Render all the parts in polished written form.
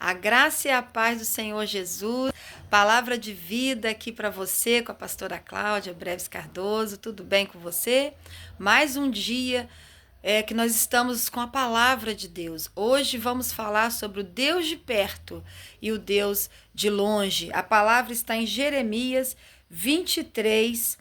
A graça e a paz do Senhor Jesus, palavra de vida aqui para você com a pastora Cláudia Breves Cardoso. Tudo bem com você? Mais um dia que nós estamos com a palavra de Deus. Hoje vamos falar sobre o Deus de perto e o Deus de longe. A palavra está em Jeremias 23,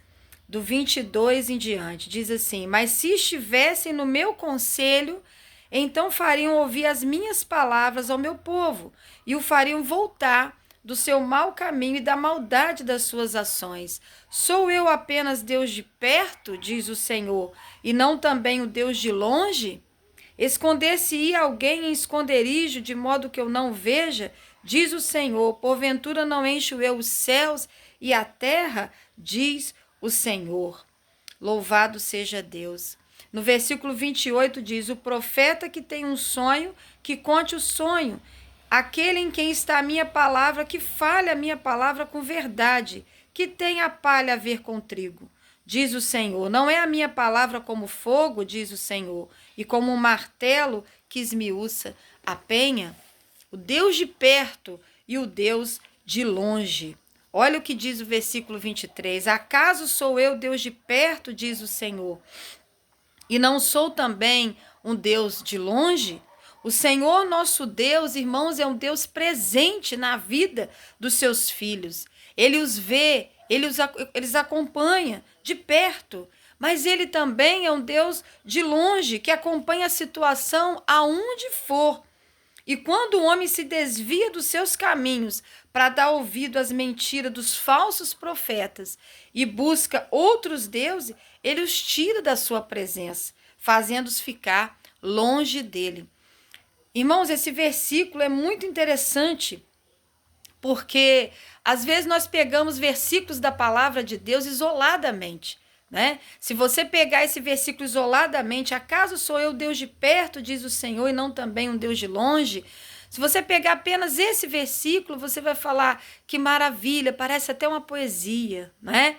do 22 em diante. Diz assim: mas se estivessem no meu conselho, então fariam ouvir as minhas palavras ao meu povo e o fariam voltar do seu mau caminho e da maldade das suas ações. Sou eu apenas Deus de perto, diz o Senhor, e não também o Deus de longe? Esconder-se-ia alguém em esconderijo, de modo que eu não veja, diz o Senhor. Porventura não encho eu os céus e a terra, diz o Senhor. Louvado seja Deus. No versículo 28 diz: o profeta que tem um sonho, que conte o sonho. Aquele em quem está a minha palavra, que fale a minha palavra com verdade, que tem a palha a ver com trigo. Diz o Senhor: não é a minha palavra como fogo, diz o Senhor, e como um martelo que esmiuça a penha? O Deus de perto e o Deus de longe. Olha o que diz o versículo 23. Acaso sou eu Deus de perto, diz o Senhor, e não sou também um Deus de longe? O Senhor nosso Deus, irmãos, é um Deus presente na vida dos seus filhos. Ele os vê, eles acompanha de perto, mas ele também é um Deus de longe, que acompanha a situação aonde for. E quando o homem se desvia dos seus caminhos para dar ouvido às mentiras dos falsos profetas e busca outros deuses, ele os tira da sua presença, fazendo-os ficar longe dele. Irmãos, esse versículo é muito interessante, porque às vezes nós pegamos versículos da palavra de Deus isoladamente, né? Se você pegar esse versículo isoladamente, acaso sou eu Deus de perto, diz o Senhor, e não também um Deus de longe? Se você pegar apenas esse versículo, você vai falar: que maravilha, parece até uma poesia, né?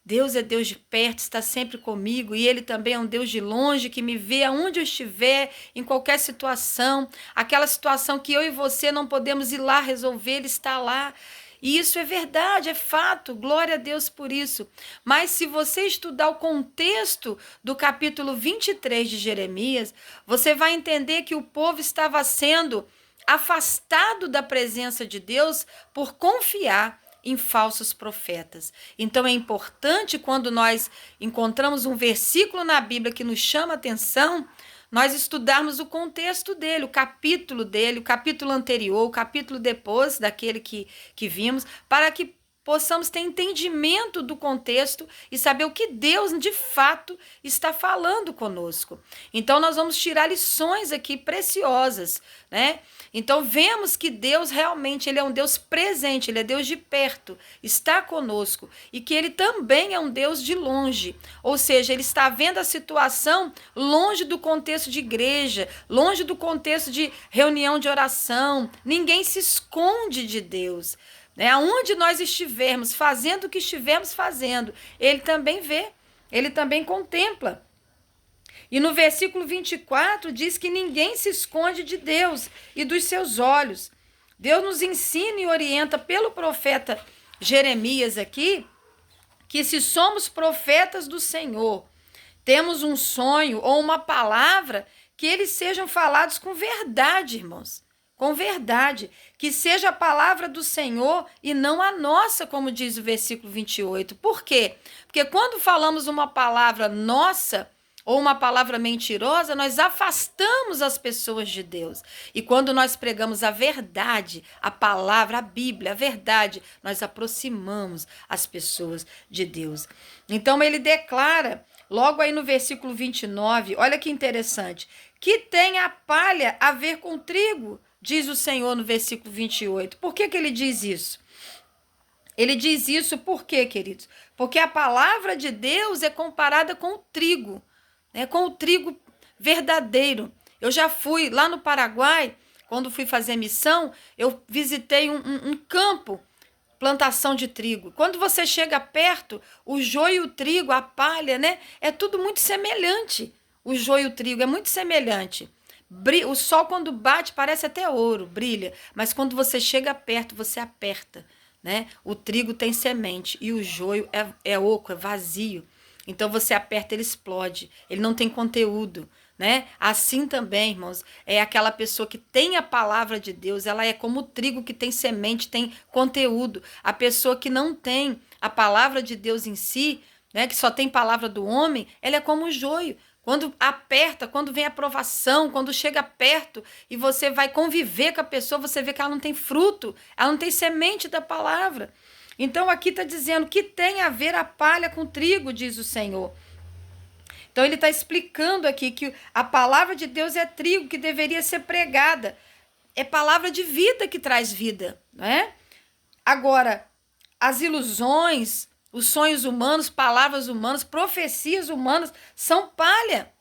Deus é Deus de perto, está sempre comigo, e Ele também é um Deus de longe, que me vê aonde eu estiver, em qualquer situação. Aquela situação que eu e você não podemos ir lá resolver, Ele está lá. E isso é verdade, é fato, glória a Deus por isso. Mas se você estudar o contexto do capítulo 23 de Jeremias, você vai entender que o povo estava sendo afastado da presença de Deus por confiar em falsos profetas. Então é importante, quando nós encontramos um versículo na Bíblia que nos chama a atenção, nós estudarmos o contexto dele, o capítulo anterior, o capítulo depois daquele que vimos, para que possamos ter entendimento do contexto e saber o que Deus de fato está falando conosco. Então nós vamos tirar lições aqui preciosas, né? Então vemos que Deus realmente, ele é um Deus presente, ele é Deus de perto, está conosco, e que ele também é um Deus de longe, ou seja, ele está vendo a situação longe do contexto de igreja, longe do contexto de reunião de oração. Ninguém se esconde de Deus. Aonde nós estivermos, fazendo o que estivermos fazendo, ele também vê, ele também contempla. E no versículo 24 diz que ninguém se esconde de Deus e dos seus olhos. Deus nos ensina e orienta pelo profeta Jeremias aqui, que se somos profetas do Senhor, temos um sonho ou uma palavra, que eles sejam falados com verdade, irmãos. Com verdade, que seja a palavra do Senhor e não a nossa, como diz o versículo 28. Por quê? Porque quando falamos uma palavra nossa ou uma palavra mentirosa, nós afastamos as pessoas de Deus. E quando nós pregamos a verdade, a palavra, a Bíblia, a verdade, nós aproximamos as pessoas de Deus. Então ele declara, logo aí no versículo 29, olha que interessante: que tem a palha a ver com trigo, diz o Senhor no versículo 28. Por que ele diz isso? Ele diz isso por quê, queridos? Porque a palavra de Deus é comparada com o trigo, né? Com o trigo verdadeiro. Eu já fui lá no Paraguai, quando fui fazer missão, eu visitei um campo, plantação de trigo. Quando você chega perto, o joio e o trigo, a palha, né? É tudo muito semelhante. O joio e o trigo é muito semelhante. O sol, quando bate, parece até ouro, brilha. Mas quando você chega perto, você aperta, né? O trigo tem semente e o joio é oco, é vazio. Então você aperta, ele explode. Ele não tem conteúdo, né? Assim também, irmãos, é aquela pessoa que tem a palavra de Deus, ela é como o trigo que tem semente, tem conteúdo. A pessoa que não tem a palavra de Deus em si, né, que só tem palavra do homem, ela é como o joio. Quando aperta, quando vem a provação, quando chega perto e você vai conviver com a pessoa, você vê que ela não tem fruto, ela não tem semente da palavra. Então aqui está dizendo que tem a ver a palha com o trigo, diz o Senhor. Então ele está explicando aqui que a palavra de Deus é trigo que deveria ser pregada. É palavra de vida que traz vida, não é? Agora, as ilusões, os sonhos humanos, palavras humanas, profecias humanas são palha.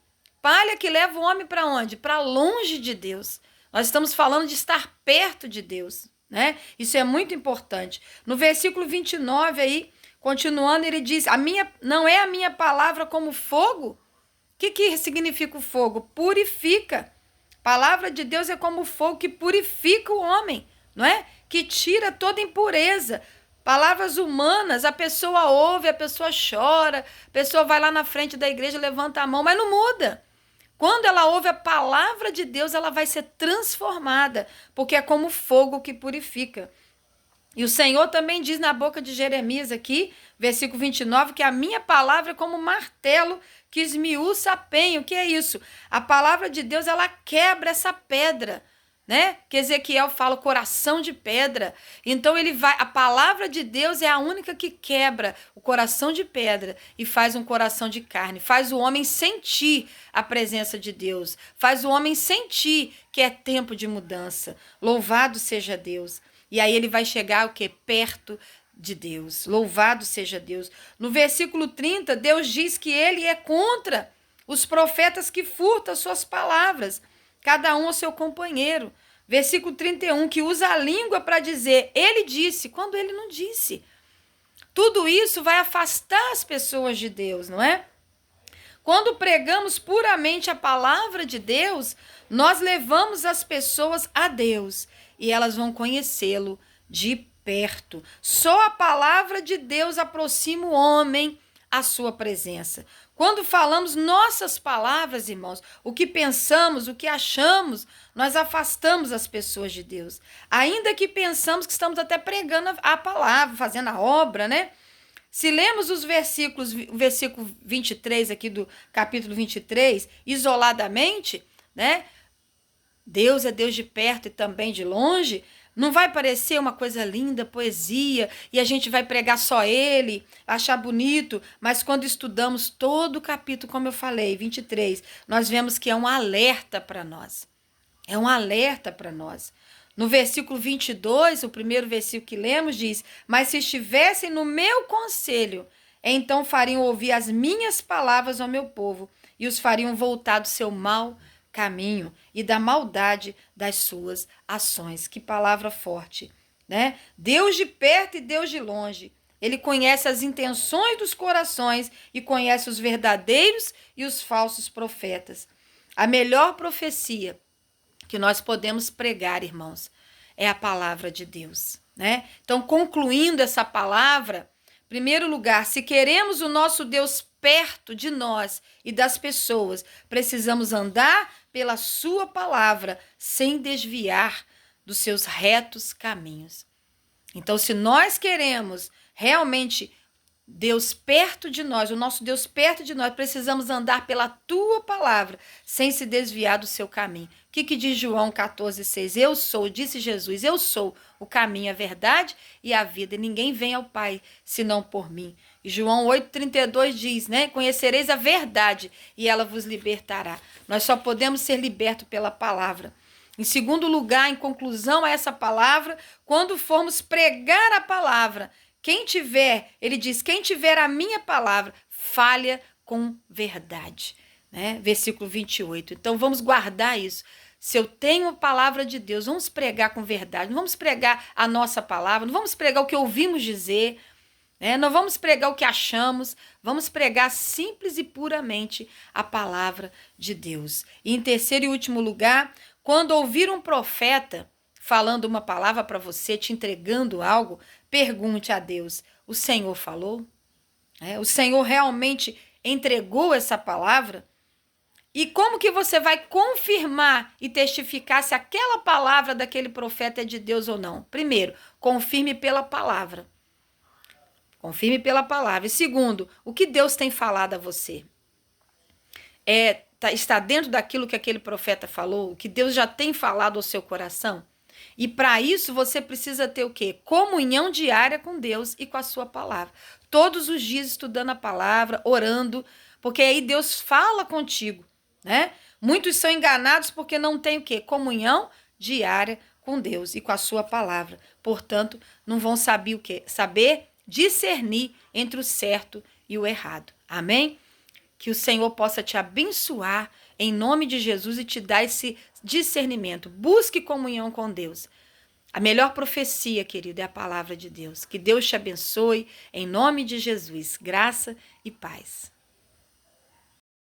Palha que leva o homem para onde? Para longe de Deus. Nós estamos falando de estar perto de Deus, né? Isso é muito importante. No versículo 29 aí, continuando, ele diz: não é a minha palavra como fogo? O que significa o fogo? Purifica. Palavra de Deus é como o fogo que purifica o homem, não é? Que tira toda impureza. Palavras humanas, a pessoa ouve, a pessoa chora, a pessoa vai lá na frente da igreja, levanta a mão, mas não muda. Quando ela ouve a palavra de Deus, ela vai ser transformada, porque é como fogo que purifica. E o Senhor também diz na boca de Jeremias aqui, versículo 29, que a minha palavra é como um martelo que esmiuça a penha. O que é isso? A palavra de Deus, ela quebra essa pedra, né? Que Ezequiel fala coração de pedra. Então a palavra de Deus é a única que quebra o coração de pedra e faz um coração de carne, faz o homem sentir a presença de Deus, faz o homem sentir que é tempo de mudança. Louvado seja Deus. E aí ele vai chegar o quê? Perto de Deus. Louvado seja Deus. No versículo 30, Deus diz que ele é contra os profetas que furtam suas palavras, cada um ao seu companheiro. Versículo 31, que usa a língua para dizer, ele disse, quando ele não disse. Tudo isso vai afastar as pessoas de Deus, não é? Quando pregamos puramente a palavra de Deus, nós levamos as pessoas a Deus e elas vão conhecê-lo de perto. Só a palavra de Deus aproxima o homem à sua presença. Quando falamos nossas palavras, irmãos, o que pensamos, o que achamos, nós afastamos as pessoas de Deus. Ainda que pensamos que estamos até pregando a palavra, fazendo a obra, né? Se lemos os versículos, o versículo 23 aqui do capítulo 23, isoladamente, né? Deus é Deus de perto e também de longe, não vai parecer uma coisa linda, poesia, e a gente vai pregar só ele, achar bonito, mas quando estudamos todo o capítulo, como eu falei, 23, nós vemos que é um alerta para nós. É um alerta para nós. No versículo 22, o primeiro versículo que lemos diz, mas se estivessem no meu conselho, então fariam ouvir as minhas palavras ao meu povo, e os fariam voltar do seu mau caminho e da maldade das suas ações. Que palavra forte, né? Deus de perto e Deus de longe. Ele conhece as intenções dos corações e conhece os verdadeiros e os falsos profetas. A melhor profecia que nós podemos pregar, irmãos, é a palavra de Deus, né? Então, concluindo essa palavra, em primeiro lugar, se queremos o nosso Deus perto de nós e das pessoas, precisamos andar pela sua palavra, sem desviar dos seus retos caminhos. Então, se nós queremos realmente Deus perto de nós, o nosso Deus perto de nós, precisamos andar pela tua palavra, sem se desviar do seu caminho. O que diz João 14,6? Eu sou, disse Jesus, eu sou o caminho, a verdade e a vida, e ninguém vem ao Pai, senão por mim. E João 8,32 diz, né? Conhecereis a verdade e ela vos libertará. Nós só podemos ser libertos pela palavra. Em segundo lugar, em conclusão a essa palavra, quando formos pregar a palavra, ele diz, quem tiver a minha palavra, falha com verdade, né? Versículo 28. Então, vamos guardar isso. Se eu tenho a palavra de Deus, vamos pregar com verdade, não vamos pregar a nossa palavra, não vamos pregar o que ouvimos dizer, Não vamos pregar o que achamos, vamos pregar simples e puramente a palavra de Deus. E em terceiro e último lugar, quando ouvir um profeta falando uma palavra para você, te entregando algo, pergunte a Deus: o Senhor falou? O Senhor realmente entregou essa palavra? E como que você vai confirmar e testificar se aquela palavra daquele profeta é de Deus ou não? Primeiro, confirme pela palavra. Confirme pela palavra. E segundo, o que Deus tem falado a você? Está dentro daquilo que aquele profeta falou? O que Deus já tem falado ao seu coração? E para isso você precisa ter o quê? Comunhão diária com Deus e com a sua palavra. Todos os dias estudando a palavra, orando, porque aí Deus fala contigo, né? Muitos são enganados porque não têm o quê? Comunhão diária com Deus e com a sua palavra. Portanto, não vão saber o quê? Saber discernir entre o certo e o errado. Amém? Que o Senhor possa te abençoar em nome de Jesus e te dar esse discernimento. Busque comunhão com Deus. A melhor profecia, querido, é a palavra de Deus. Que Deus te abençoe em nome de Jesus. Graça e paz.